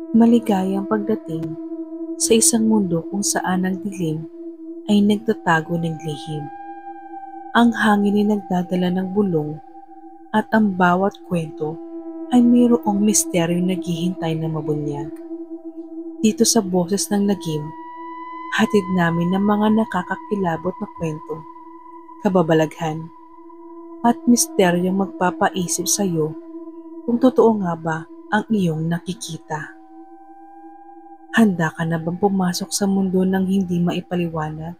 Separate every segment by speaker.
Speaker 1: Maligayang pagdating sa isang mundo kung saan ang dilim ay nagtatago ng lihim. Ang hangin ay nagdadala ng bulong at ang bawat kwento ay mayroong misteryong naghihintay na mabunyag. Dito sa boses ng lagim, hatid namin ng mga nakakakilabot na kwento, kababalaghan, at misteryong magpapaisip sa iyo kung totoo nga ba ang iyong nakikita. Handa ka na bang pumasok sa mundo ng hindi maipaliwanag?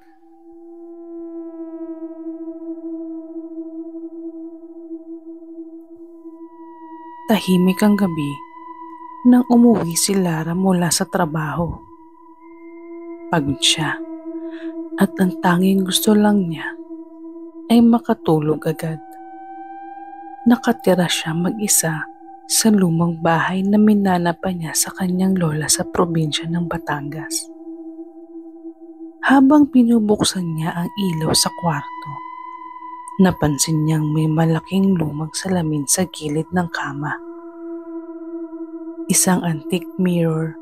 Speaker 1: Tahimik ang gabi nang umuwi si Lara mula sa trabaho. Pagod siya at ang tanging gusto lang niya ay makatulog agad. Nakatira siya mag-isa sa lumang bahay na minana pa niya sa kanyang lola sa probinsya ng Batangas. Habang pinubuksan niya ang ilaw sa kwarto, napansin niyang may malaking lumang salamin sa gilid ng kama. Isang antique mirror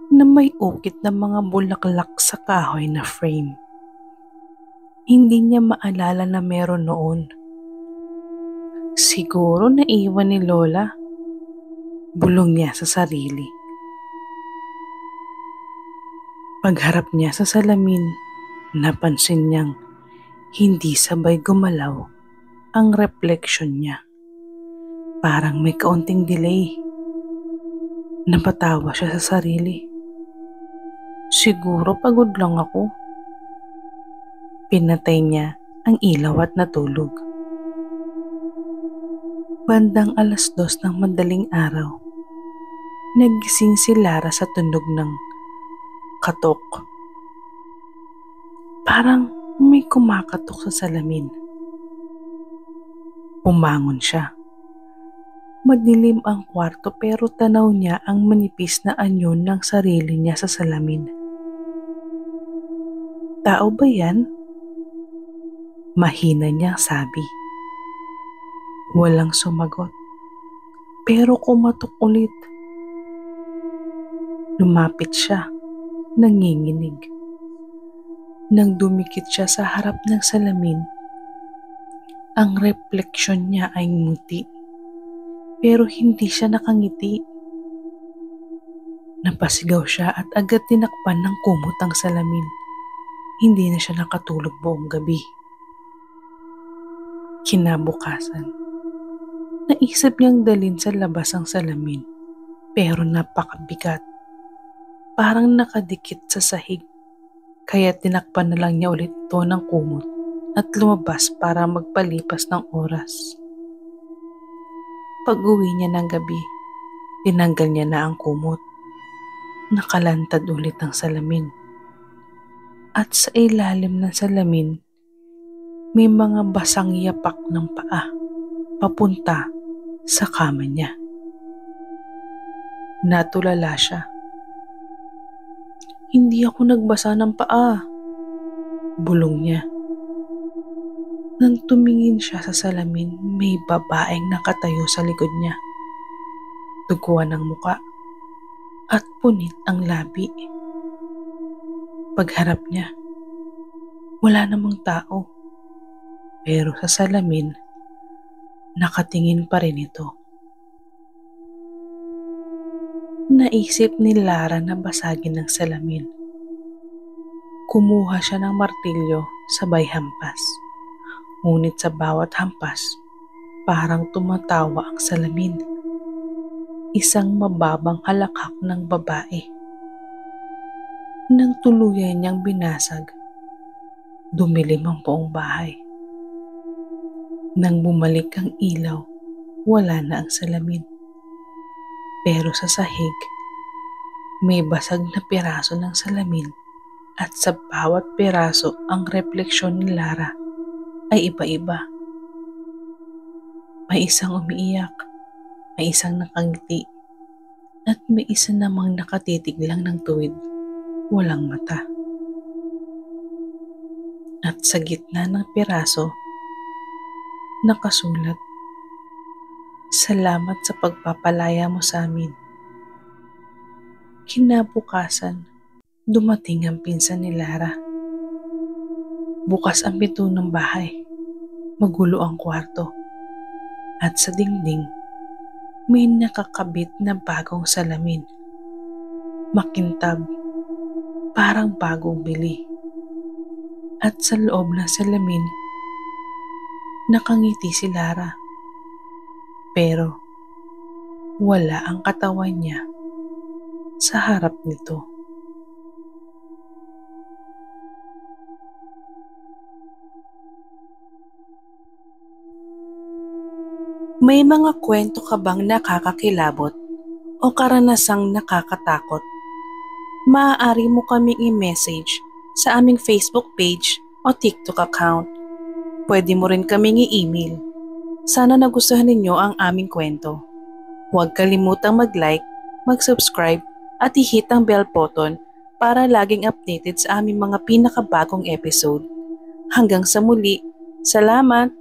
Speaker 1: na may ukit na mga bulaklak sa kahoy na frame. Hindi niya maalala na meron noon. Siguro naiwan ni Lola, bulong niya sa sarili. Pagharap niya sa salamin, napansin niyang hindi sabay gumalaw ang refleksyon niya. Parang may kaunting delay. Napatawa siya sa sarili. Siguro pagod lang ako. Pinatay niya ang ilaw at natulog. Bandang 2:00 ng madaling araw, nagising si Lara sa tunog ng katok. Parang may kumakatok sa salamin. Pumangon siya. Madilim ang kwarto pero tanaw niya ang manipis na anyo ng sarili niya sa salamin. Tao ba yan? Mahina niyang sabi. Walang sumagot. Pero kumatok ulit. Lumapit siya, nanginginig. Nang dumikit siya sa harap ng salamin, ang refleksyon niya ay ngiti. Pero hindi siya nakangiti. Napasigaw siya at agad tinakpan ng kumot ang salamin. Hindi na siya nakatulog buong gabi. Kinabukasan, naisip niyang dalhin sa labas ang salamin, pero napakabigat. Parang nakadikit sa sahig, kaya tinakpan na lang niya ulit ito ng kumot at lumabas para magpalipas ng oras. Pag-uwi niya ng gabi, tinanggal niya na ang kumot. Nakalantad ulit ang salamin. At sa ilalim ng salamin, may mga basang yapak ng paa papunta sa kama niya. Natulala siya. Hindi ako nagbasa ng paa, bulong niya. Nang tumingin siya sa salamin, may babaeng nakatayo sa likod niya. Duguan ang muka at punit ang labi. Pagharap niya, wala namang tao. Pero sa salamin, nakatingin pa rin ito. Naisip ni Lara na basagin ang salamin. Kumuha siya ng martilyo sabay hampas. Ngunit sa bawat hampas, parang tumatawa ang salamin. Isang mababang halakhak ng babae. Nang tuluyan niyang binasag, dumilim ang buong bahay. Nang bumalik ang ilaw, wala na ang salamin. Pero sa sahig, may basag na piraso ng salamin at sa bawat piraso ang refleksyon ni Lara ay iba-iba. May isang umiiyak, may isang nakangiti, at may isa namang nakatitig lang ng tuwid, walang mata. At sa gitna ng piraso, nakasulat, "Salamat sa pagpapalaya mo sa amin. Kinabukasan, dumating ang pinsan ni Lara. Bukas ang pinto ng bahay. Magulo ang kwarto. At sa dingding, may nakakabit na bagong salamin. Makintab, parang bagong bili. At sa loob ng salamin, nakangiti si Lara. Pero wala ang katawan niya sa harap nito. May mga kwento ka bang nakakakilabot o karanasang nakakatakot? Maaari mo kaming i-message sa aming Facebook page o TikTok account. Pwede mo rin kaming i-email. Sana nagustuhan ninyo ang aming kwento. Huwag kalimutang mag-like, mag-subscribe at i-hit ang bell button para laging updated sa aming mga pinakabagong episode. Hanggang sa muli, salamat!